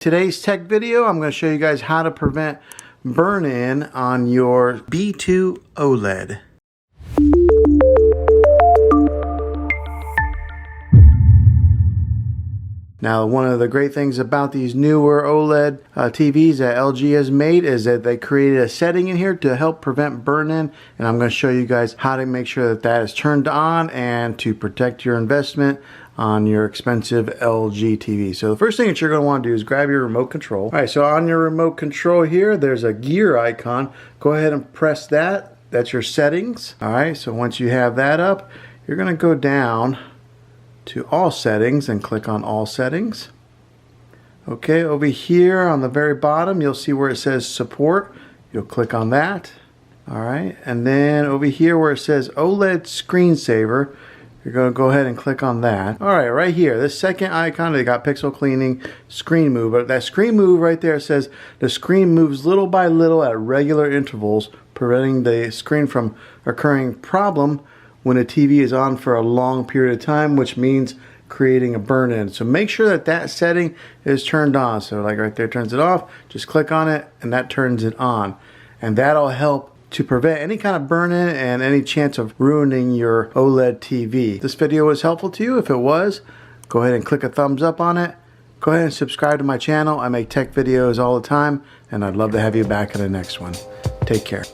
Today's tech video, I'm going to show you guys how to prevent burn-in on your B2 OLED. Now, one of the great things about these newer OLED TVs that LG has made is that they created a setting in here to help prevent burn-in, and I'm going to show you guys how to make sure that that is turned on and to protect your investment on your expensive LG TV. So the first thing that you're going to want to do is grab your remote control. All right, so on your remote control here, there's a gear icon. Go ahead and press that. That's your settings. All right, so once you have that up, you're going to go down to all settings and click on all settings. Okay, over here on the very bottom, you'll see where it says support. You'll click on that. All right, and then over here where it says OLED screensaver, you're going to go ahead and click on that. All right, right here, this second icon, they got pixel cleaning, screen move. But that screen move right there says the screen moves little by little at regular intervals, preventing the screen from occurring problem when a TV is on for a long period of time, which means creating a burn-in. So make sure that that setting is turned on. So like right there, turns it off. Just click on it and that turns it on. And that'll help to prevent any kind of burn-in and any chance of ruining your OLED TV. If this video was helpful to you. If it was, go ahead and click a thumbs up on it. Go ahead and subscribe to my channel. I make tech videos all the time, and I'd love to have you back in the next one. Take care.